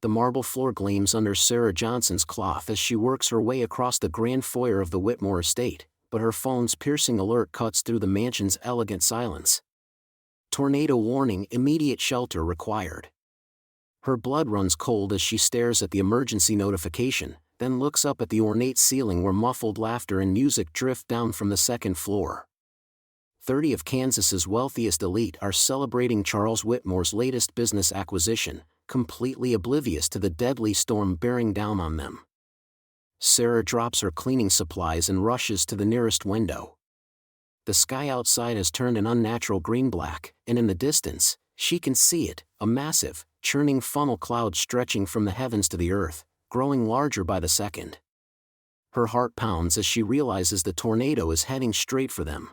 The marble floor gleams under Sarah Johnson's cloth as she works her way across the grand foyer of the Whitmore estate, but her phone's piercing alert cuts through the mansion's elegant silence. Tornado warning, immediate shelter required. Her blood runs cold as she stares at the emergency notification, then looks up at the ornate ceiling where muffled laughter and music drift down from the second floor. 30 of Kansas's wealthiest elite are celebrating Charles Whitmore's latest business acquisition, completely oblivious to the deadly storm bearing down on them. Sarah drops her cleaning supplies and rushes to the nearest window. The sky outside has turned an unnatural green-black, and in the distance, she can see it, a massive, churning funnel cloud stretching from the heavens to the earth, growing larger by the second. Her heart pounds as she realizes the tornado is heading straight for them.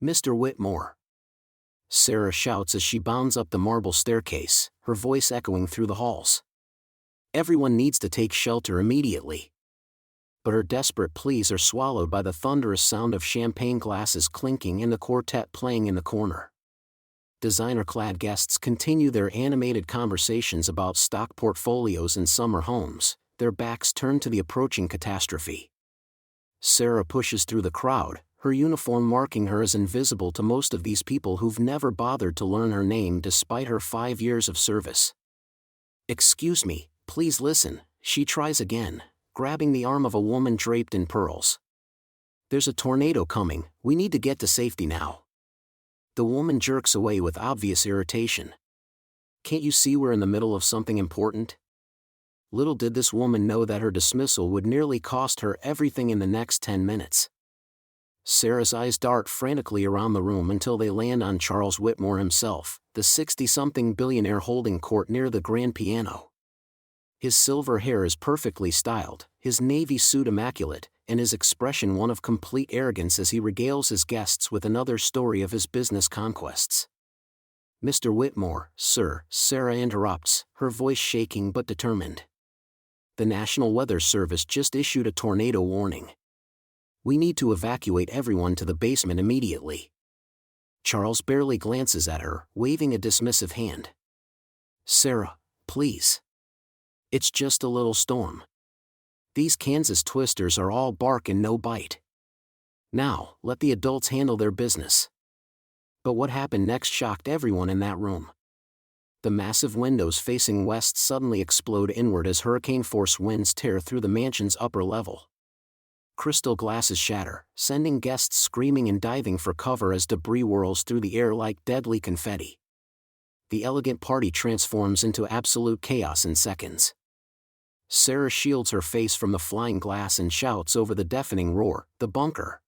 "Mr. Whitmore!" Sarah shouts as she bounds up the marble staircase, her voice echoing through the halls. Everyone needs to take shelter immediately. But her desperate pleas are swallowed by the thunderous sound of champagne glasses clinking and the quartet playing in the corner. Designer-clad guests continue their animated conversations about stock portfolios and summer homes, their backs turned to the approaching catastrophe. Sarah pushes through the crowd, her uniform marking her as invisible to most of these people who've never bothered to learn her name despite her 5 years of service. "Excuse me, please listen," she tries again, grabbing the arm of a woman draped in pearls. "There's a tornado coming, we need to get to safety now." The woman jerks away with obvious irritation. "Can't you see we're in the middle of something important?" Little did this woman know that her dismissal would nearly cost her everything in the next 10 minutes. Sarah's eyes dart frantically around the room until they land on Charles Whitmore himself, the 60-something billionaire holding court near the grand piano. His silver hair is perfectly styled, his navy suit immaculate, and his expression one of complete arrogance as he regales his guests with another story of his business conquests. "Mr. Whitmore, sir," Sarah interrupts, her voice shaking but determined. "The National Weather Service just issued a tornado warning. We need to evacuate everyone to the basement immediately." Charles barely glances at her, waving a dismissive hand. "Sarah, please. It's just a little storm. These Kansas twisters are all bark and no bite. Now, let the adults handle their business." But what happened next shocked everyone in that room. The massive windows facing west suddenly explode inward as hurricane-force winds tear through the mansion's upper level. Crystal glasses shatter, sending guests screaming and diving for cover as debris whirls through the air like deadly confetti. The elegant party transforms into absolute chaos in seconds. Sarah shields her face from the flying glass and shouts over the deafening roar, "The bunker!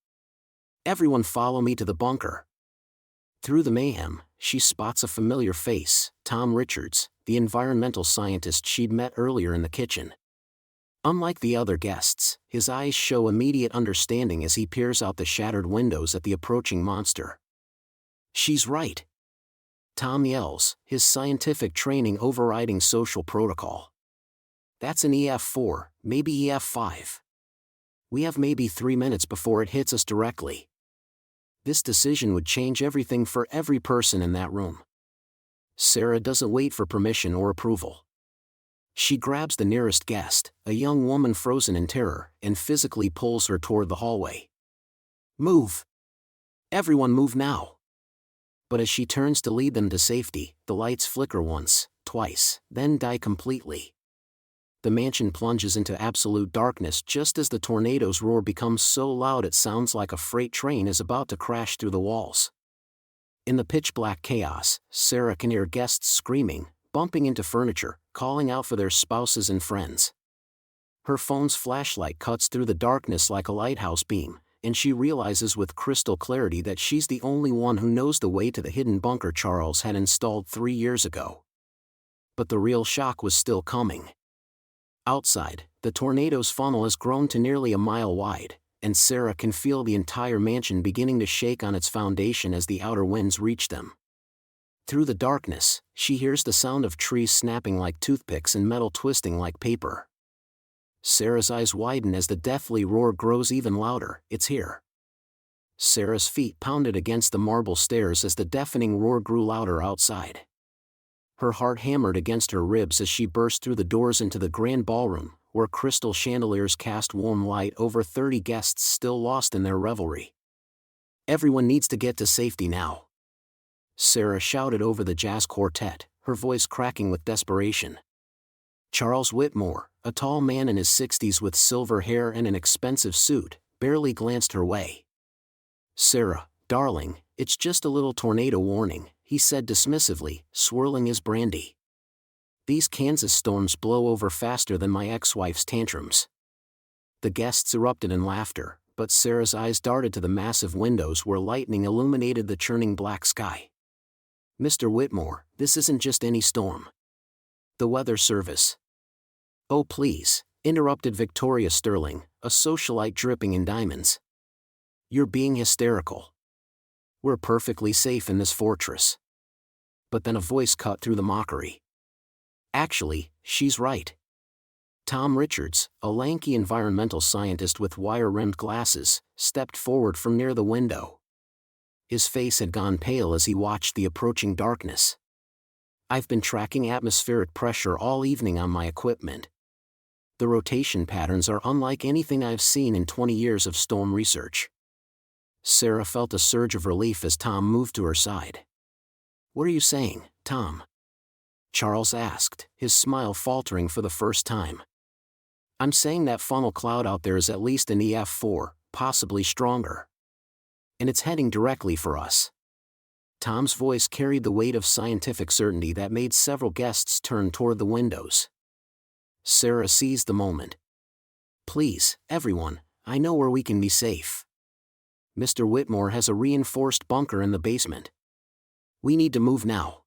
Everyone follow me to the bunker!" Through the mayhem, she spots a familiar face, Tom Richards, the environmental scientist she'd met earlier in the kitchen. Unlike the other guests, his eyes show immediate understanding as he peers out the shattered windows at the approaching monster. "She's right!" Tom yells, his scientific training overriding social protocol. "That's an EF4, maybe EF5. We have maybe 3 minutes before it hits us directly." This decision would change everything for every person in that room. Sarah doesn't wait for permission or approval. She grabs the nearest guest, a young woman frozen in terror, and physically pulls her toward the hallway. "Move! Everyone move now!" But as she turns to lead them to safety, the lights flicker once, twice, then die completely. The mansion plunges into absolute darkness just as the tornado's roar becomes so loud it sounds like a freight train is about to crash through the walls. In the pitch-black chaos, Sarah can hear guests screaming, bumping into furniture, calling out for their spouses and friends. Her phone's flashlight cuts through the darkness like a lighthouse beam, and she realizes with crystal clarity that she's the only one who knows the way to the hidden bunker Charles had installed 3 years ago. But the real shock was still coming. Outside, the tornado's funnel has grown to nearly a mile wide, and Sarah can feel the entire mansion beginning to shake on its foundation as the outer winds reach them. Through the darkness, she hears the sound of trees snapping like toothpicks and metal twisting like paper. Sarah's eyes widen as the deathly roar grows even louder. "It's here." Sarah's feet pounded against the marble stairs as the deafening roar grew louder outside. Her heart hammered against her ribs as she burst through the doors into the grand ballroom, where crystal chandeliers cast warm light over 30 guests still lost in their revelry. "Everyone needs to get to safety now," Sarah shouted over the jazz quartet, her voice cracking with desperation. Charles Whitmore, a tall man in his 60s with silver hair and an expensive suit, barely glanced her way. "Sarah, darling, it's just a little tornado warning," he said dismissively, swirling his brandy. "These Kansas storms blow over faster than my ex-wife's tantrums." The guests erupted in laughter, but Sarah's eyes darted to the massive windows where lightning illuminated the churning black sky. "Mr. Whitmore, this isn't just any storm. The Weather Service." "Oh please," interrupted Victoria Sterling, a socialite dripping in diamonds. "You're being hysterical. We're perfectly safe in this fortress." But then a voice cut through the mockery. "Actually, she's right." Tom Richards, a lanky environmental scientist with wire-rimmed glasses, stepped forward from near the window. His face had gone pale as he watched the approaching darkness. "I've been tracking atmospheric pressure all evening on my equipment. The rotation patterns are unlike anything I've seen in 20 years of storm research." Sarah felt a surge of relief as Tom moved to her side. "What are you saying, Tom?" Charles asked, his smile faltering for the first time. "I'm saying that funnel cloud out there is at least an EF4, possibly stronger. And it's heading directly for us." Tom's voice carried the weight of scientific certainty that made several guests turn toward the windows. Sarah seized the moment. "Please, everyone, I know where we can be safe. Mr. Whitmore has a reinforced bunker in the basement. We need to move now."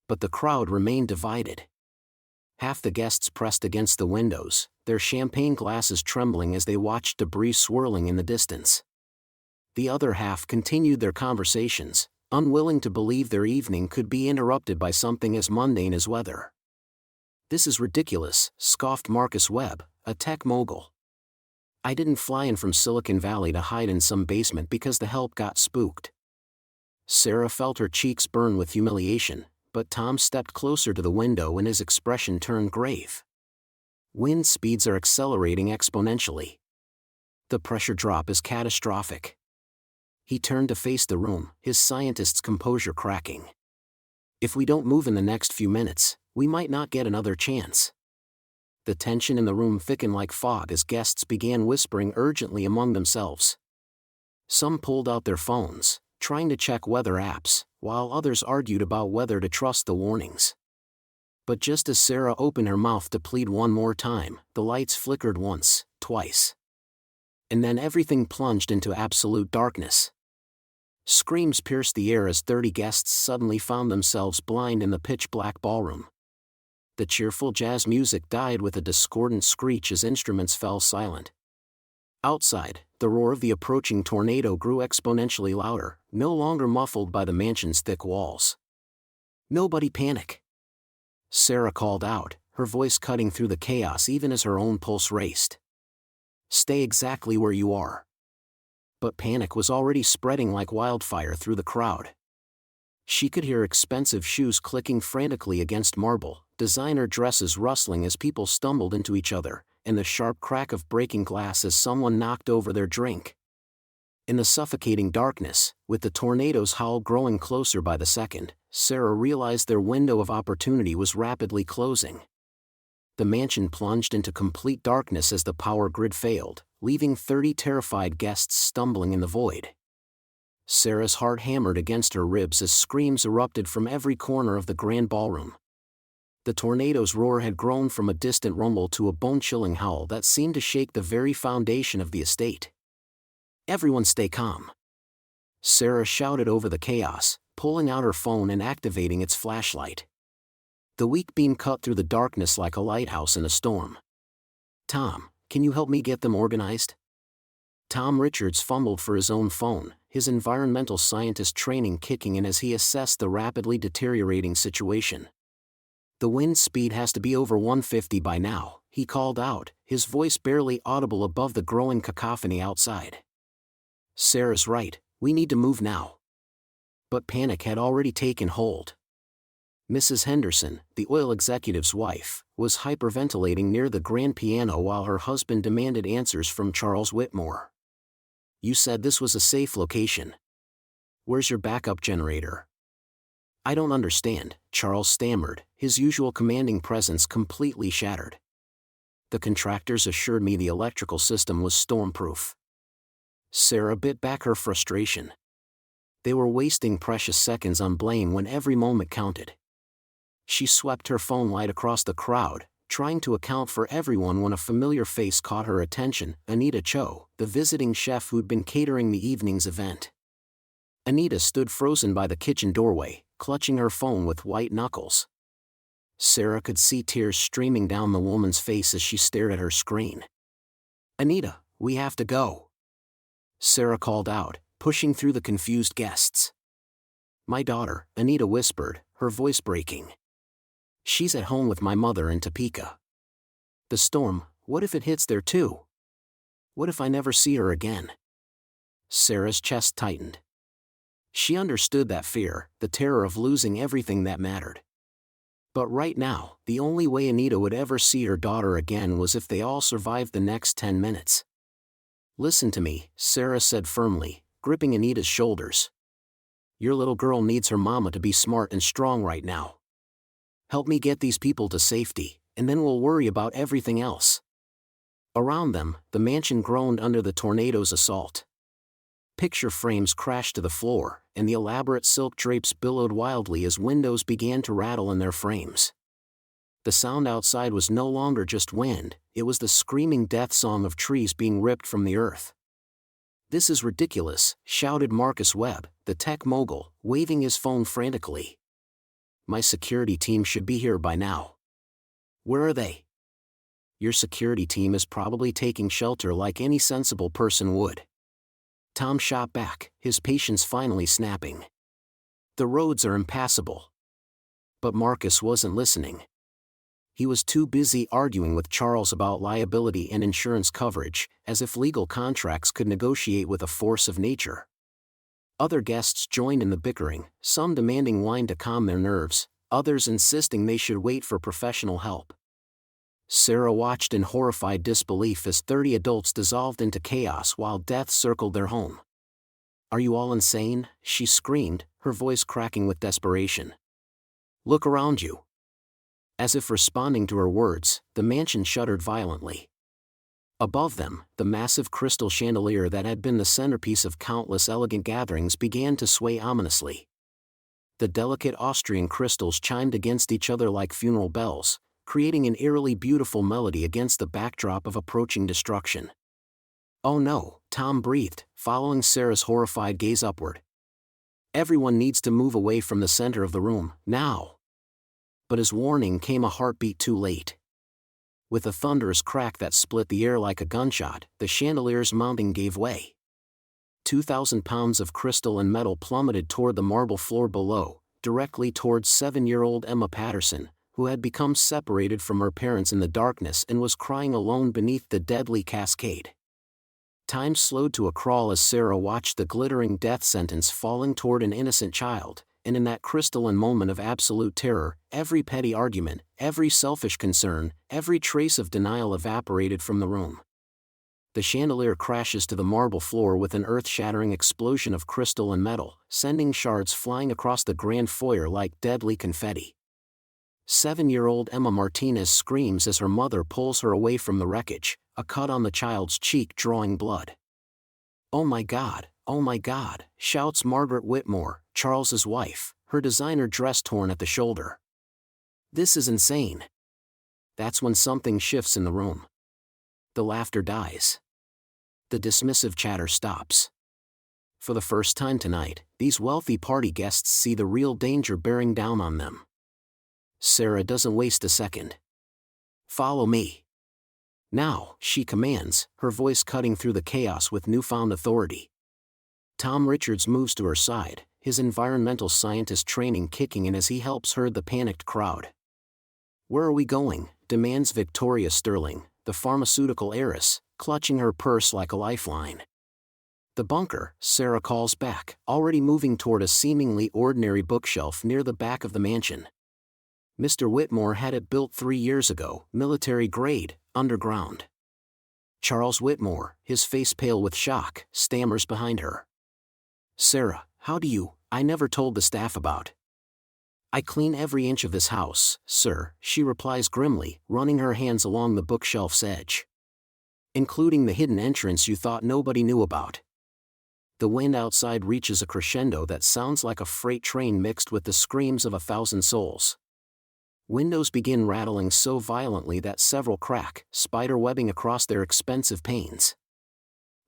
But the crowd remained divided. Half the guests pressed against the windows, their champagne glasses trembling as they watched debris swirling in the distance. The other half continued their conversations, unwilling to believe their evening could be interrupted by something as mundane as weather. "This is ridiculous," scoffed Marcus Webb, a tech mogul. "I didn't fly in from Silicon Valley to hide in some basement because the help got spooked." Sarah felt her cheeks burn with humiliation, but Tom stepped closer to the window and his expression turned grave. "Wind speeds are accelerating exponentially. The pressure drop is catastrophic." He turned to face the room, his scientist's composure cracking. "If we don't move in the next few minutes, we might not get another chance." The tension in the room thickened like fog as guests began whispering urgently among themselves. Some pulled out their phones, trying to check weather apps, while others argued about whether to trust the warnings. But just as Sarah opened her mouth to plead one more time, the lights flickered once, twice. And then everything plunged into absolute darkness. Screams pierced the air as 30 guests suddenly found themselves blind in the pitch-black ballroom. The cheerful jazz music died with a discordant screech as instruments fell silent. Outside, the roar of the approaching tornado grew exponentially louder, no longer muffled by the mansion's thick walls. "Nobody panic," Sarah called out, her voice cutting through the chaos even as her own pulse raced. "Stay exactly where you are." But panic was already spreading like wildfire through the crowd. She could hear expensive shoes clicking frantically against marble, designer dresses rustling as people stumbled into each other, and the sharp crack of breaking glass as someone knocked over their drink. In the suffocating darkness, with the tornado's howl growing closer by the second, Sarah realized their window of opportunity was rapidly closing. The mansion plunged into complete darkness as the power grid failed, leaving 30 terrified guests stumbling in the void. Sarah's heart hammered against her ribs as screams erupted from every corner of the grand ballroom. The tornado's roar had grown from a distant rumble to a bone-chilling howl that seemed to shake the very foundation of the estate. "Everyone stay calm," Sarah shouted over the chaos, pulling out her phone and activating its flashlight. The weak beam cut through the darkness like a lighthouse in a storm. "Tom, can you help me get them organized?" Tom Richards fumbled for his own phone, his environmental scientist training kicking in as he assessed the rapidly deteriorating situation. "The wind speed has to be over 150 by now," he called out, his voice barely audible above the growing cacophony outside. "Sarah's right, we need to move now." But panic had already taken hold. Mrs. Henderson, the oil executive's wife, was hyperventilating near the grand piano while her husband demanded answers from Charles Whitmore. "You said this was a safe location. Where's your backup generator?" "I don't understand," Charles stammered, his usual commanding presence completely shattered. "The contractors assured me the electrical system was stormproof." Sarah bit back her frustration. They were wasting precious seconds on blame when every moment counted. She swept her phone light across the crowd, trying to account for everyone when a familiar face caught her attention: Anita Cho, the visiting chef who'd been catering the evening's event. Anita stood frozen by the kitchen doorway, clutching her phone with white knuckles. Sarah could see tears streaming down the woman's face as she stared at her screen. "Anita, we have to go," Sarah called out, pushing through the confused guests. "My daughter," Anita whispered, her voice breaking. "She's at home with my mother in Topeka. The storm, what if it hits there too? What if I never see her again?" Sarah's chest tightened. She understood that fear, the terror of losing everything that mattered. But right now, the only way Anita would ever see her daughter again was if they all survived the next 10 minutes. "Listen to me," Sarah said firmly, gripping Anita's shoulders. "Your little girl needs her mama to be smart and strong right now. Help me get these people to safety, and then we'll worry about everything else." Around them, the mansion groaned under the tornado's assault. Picture frames crashed to the floor, and the elaborate silk drapes billowed wildly as windows began to rattle in their frames. The sound outside was no longer just wind, it was the screaming death song of trees being ripped from the earth. "This is ridiculous," shouted Marcus Webb, the tech mogul, waving his phone frantically. "My security team should be here by now. Where are they?" "Your security team is probably taking shelter like any sensible person would," Tom shot back, his patience finally snapping. "The roads are impassable." But Marcus wasn't listening. He was too busy arguing with Charles about liability and insurance coverage, as if legal contracts could negotiate with a force of nature. Other guests joined in the bickering, some demanding wine to calm their nerves, others insisting they should wait for professional help. Sarah watched in horrified disbelief as 30 adults dissolved into chaos while death circled their home. "Are you all insane?" she screamed, her voice cracking with desperation. "Look around you." As if responding to her words, the mansion shuddered violently. Above them, the massive crystal chandelier that had been the centerpiece of countless elegant gatherings began to sway ominously. The delicate Austrian crystals chimed against each other like funeral bells, creating an eerily beautiful melody against the backdrop of approaching destruction. "Oh no," Tom breathed, following Sarah's horrified gaze upward. "Everyone needs to move away from the center of the room, now." But his warning came a heartbeat too late. With a thunderous crack that split the air like a gunshot, the chandelier's mounting gave way. 2,000 pounds of crystal and metal plummeted toward the marble floor below, directly towards 7-year-old Emma Patterson, who had become separated from her parents in the darkness and was crying alone beneath the deadly cascade. Time slowed to a crawl as Sarah watched the glittering death sentence falling toward an innocent child, and in that crystalline moment of absolute terror, every petty argument, every selfish concern, every trace of denial evaporated from the room. The chandelier crashes to the marble floor with an earth-shattering explosion of crystal and metal, sending shards flying across the grand foyer like deadly confetti. 7-year-old Emma Martinez screams as her mother pulls her away from the wreckage, a cut on the child's cheek drawing blood. "Oh my God, oh my God," shouts Margaret Whitmore, Charles's wife, her designer dress torn at the shoulder. "This is insane." That's when something shifts in the room. The laughter dies. The dismissive chatter stops. For the first time tonight, these wealthy party guests see the real danger bearing down on them. Sarah doesn't waste a second. "Follow me." "Now," she commands, her voice cutting through the chaos with newfound authority. Tom Richards moves to her side, his environmental scientist training kicking in as he helps herd the panicked crowd. "Where are we going?" demands Victoria Sterling, the pharmaceutical heiress, clutching her purse like a lifeline. "The bunker," Sarah calls back, already moving toward a seemingly ordinary bookshelf near the back of the mansion. Mr. Whitmore had it built 3 years ago, military grade, underground. Charles Whitmore, his face pale with shock, stammers behind her. Sarah, how do you, I never told the staff about. I clean every inch of this house, sir, she replies grimly, running her hands along the bookshelf's edge. Including the hidden entrance you thought nobody knew about. The wind outside reaches a crescendo that sounds like a freight train mixed with the screams of 1,000 souls. Windows begin rattling so violently that several crack, spider-webbing across their expensive panes.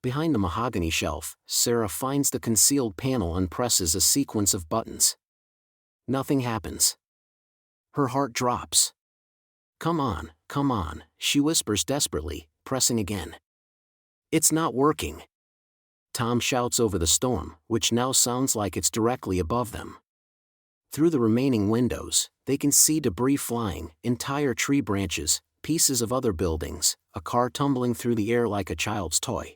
Behind the mahogany shelf, Sarah finds the concealed panel and presses a sequence of buttons. Nothing happens. Her heart drops. Come on, she whispers desperately, pressing again. It's not working. Tom shouts over the storm, which now sounds like it's directly above them. Through the remaining windows, they can see debris flying, entire tree branches, pieces of other buildings, a car tumbling through the air like a child's toy.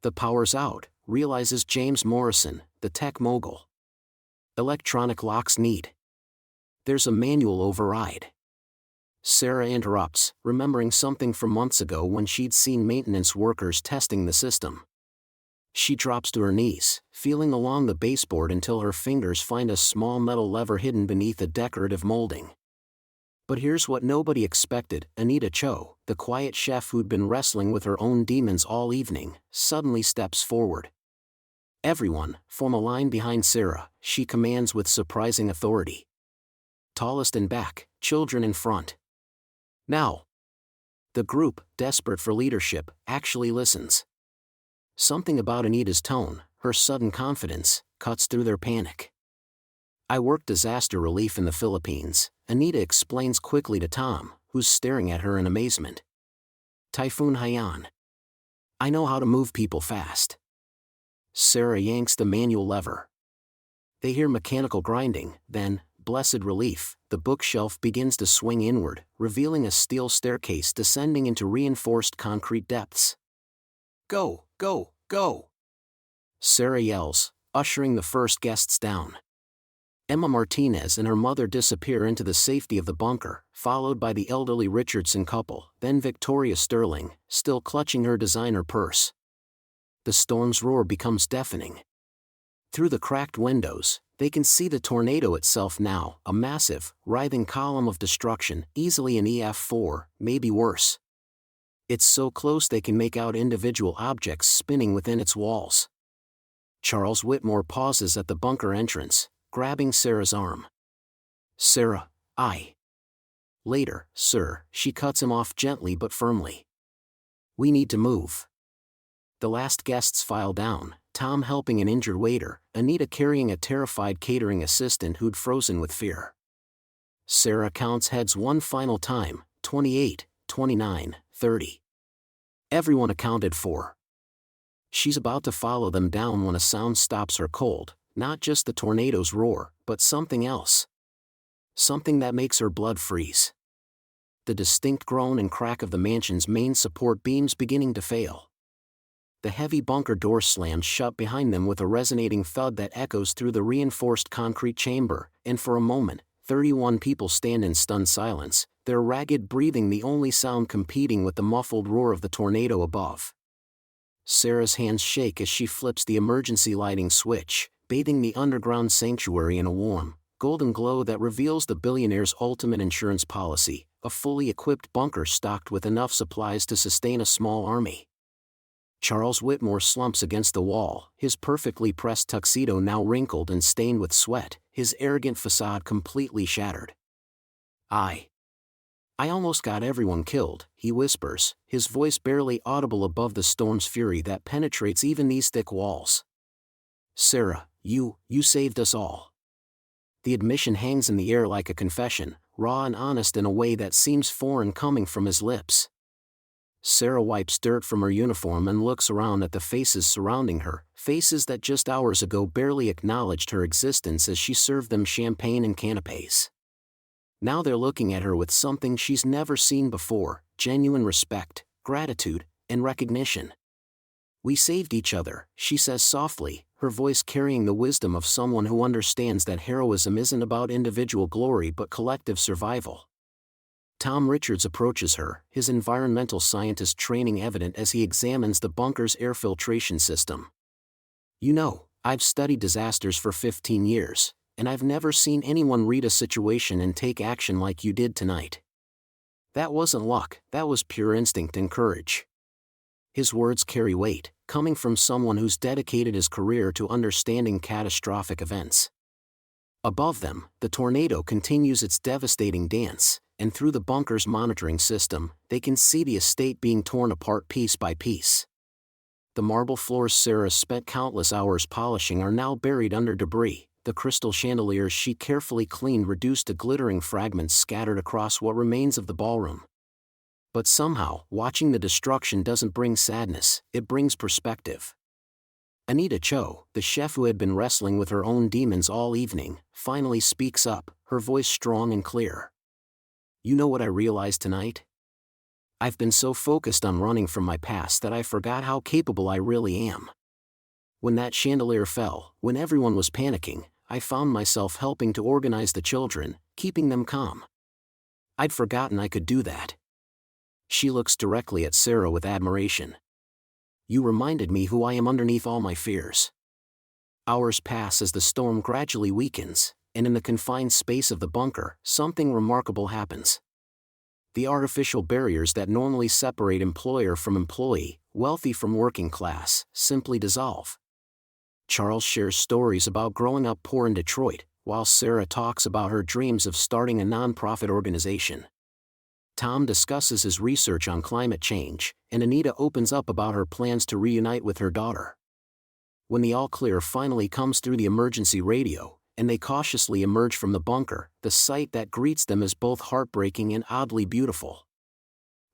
The power's out, realizes James Morrison, the tech mogul. Electronic locks need. There's a manual override. Sarah interrupts, remembering something from months ago when she'd seen maintenance workers testing the system. She drops to her knees, feeling along the baseboard until her fingers find a small metal lever hidden beneath a decorative molding. But here's what nobody expected. Anita Cho, the quiet chef who'd been wrestling with her own demons all evening, suddenly steps forward. Everyone, form a line behind Sarah, she commands with surprising authority. Tallest in back, children in front. Now. The group, desperate for leadership, actually listens. Something about Anita's tone, her sudden confidence, cuts through their panic. I worked disaster relief in the Philippines, Anita explains quickly to Tom, who's staring at her in amazement. Typhoon Haiyan. I know how to move people fast. Sarah yanks the manual lever. They hear mechanical grinding, then, blessed relief, the bookshelf begins to swing inward, revealing a steel staircase descending into reinforced concrete depths. Go, go, go! Sarah yells, ushering the first guests down. Emma Martinez and her mother disappear into the safety of the bunker, followed by the elderly Richardson couple, then Victoria Sterling, still clutching her designer purse. The storm's roar becomes deafening. Through the cracked windows, they can see the tornado itself now, a massive, writhing column of destruction, easily an EF4, maybe worse. It's so close they can make out individual objects spinning within its walls. Charles Whitmore pauses at the bunker entrance, grabbing Sarah's arm. Sarah, Later, sir, she cuts him off gently but firmly. We need to move. The last guests file down, Tom helping an injured waiter, Anita carrying a terrified catering assistant who'd frozen with fear. Sarah counts heads one final time, 28, 29, 30. Everyone accounted for. She's about to follow them down when a sound stops her cold, not just the tornado's roar, but something else. Something that makes her blood freeze. The distinct groan and crack of the mansion's main support beams beginning to fail. The heavy bunker door slams shut behind them with a resonating thud that echoes through the reinforced concrete chamber, and for a moment, 31 people stand in stunned silence, their ragged breathing the only sound competing with the muffled roar of the tornado above. Sarah's hands shake as she flips the emergency lighting switch, bathing the underground sanctuary in a warm, golden glow that reveals the Billionaire's ultimate insurance policy, a fully equipped bunker stocked with enough supplies to sustain a small army. Charles Whitmore slumps against the wall, his perfectly pressed tuxedo now wrinkled and stained with sweat, his arrogant facade completely shattered. I almost got everyone killed, he whispers, his voice barely audible above the storm's fury that penetrates even these thick walls. Sarah, you saved us all. The admission hangs in the air like a confession, raw and honest in a way that seems foreign coming from his lips. Sarah wipes dirt from her uniform and looks around at the faces surrounding her, faces that just hours ago barely acknowledged her existence as she served them champagne and canapes. Now they're looking at her with something she's never seen before, genuine respect, gratitude, and recognition. "We saved each other," she says softly, her voice carrying the wisdom of someone who understands that heroism isn't about individual glory but collective survival. Tom Richards approaches her, his environmental scientist training evident as he examines the bunker's air filtration system. "You know, I've studied disasters for 15 years, and I've never seen anyone read a situation and take action like you did tonight. That wasn't luck, that was pure instinct and courage." His words carry weight, coming from someone who's dedicated his career to understanding catastrophic events. Above them, the tornado continues its devastating dance, and through the bunker's monitoring system, they can see the estate being torn apart piece by piece. The marble floors Sarah spent countless hours polishing are now buried under debris, the crystal chandeliers she carefully cleaned reduced to glittering fragments scattered across what remains of the ballroom. But somehow, watching the destruction doesn't bring sadness, it brings perspective. Anita Cho, the chef who had been wrestling with her own demons all evening, finally speaks up, her voice strong and clear. "You know what I realized tonight? I've been so focused on running from my past that I forgot how capable I really am. When that chandelier fell, when everyone was panicking, I found myself helping to organize the children, keeping them calm. I'd forgotten I could do that." She looks directly at Sarah with admiration. "You reminded me who I am underneath all my fears." Hours pass as the storm gradually weakens, and in the confined space of the bunker, something remarkable happens. The artificial barriers that normally separate employer from employee, wealthy from working class, simply dissolve. Charles shares stories about growing up poor in Detroit, while Sarah talks about her dreams of starting a nonprofit organization. Tom discusses his research on climate change, and Anita opens up about her plans to reunite with her daughter. When the all-clear finally comes through the emergency radio, and they cautiously emerge from the bunker, the sight that greets them is both heartbreaking and oddly beautiful.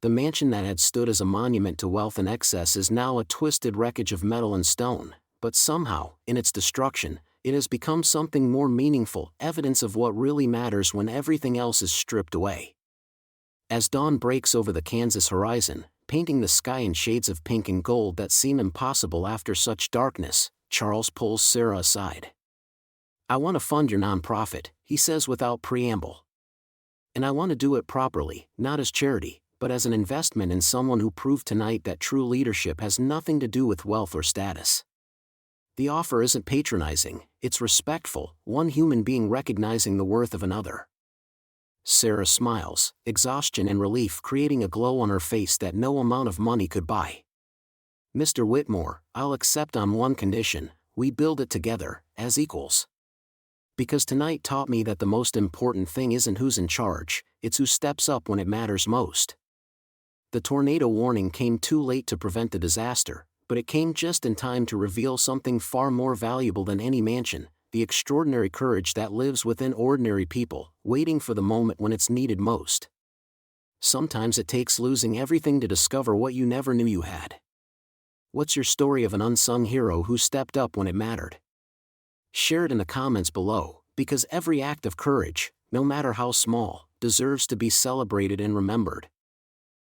The mansion that had stood as a monument to wealth and excess is now a twisted wreckage of metal and stone, but somehow, in its destruction, it has become something more meaningful, evidence of what really matters when everything else is stripped away. As dawn breaks over the Kansas horizon, painting the sky in shades of pink and gold that seem impossible after such darkness, Charles pulls Sarah aside. "I want to fund your nonprofit," he says without preamble. "And I want to do it properly, not as charity, but as an investment in someone who proved tonight that true leadership has nothing to do with wealth or status." The offer isn't patronizing, it's respectful, one human being recognizing the worth of another. Sarah smiles, exhaustion and relief creating a glow on her face that no amount of money could buy. "Mr. Whitmore, I'll accept on one condition: we build it together, as equals. Because tonight taught me that the most important thing isn't who's in charge, it's who steps up when it matters most." The tornado warning came too late to prevent the disaster, but it came just in time to reveal something far more valuable than any mansion: the extraordinary courage that lives within ordinary people, waiting for the moment when it's needed most. Sometimes it takes losing everything to discover what you never knew you had. What's your story of an unsung hero who stepped up when it mattered? Share it in the comments below, because every act of courage, no matter how small, deserves to be celebrated and remembered.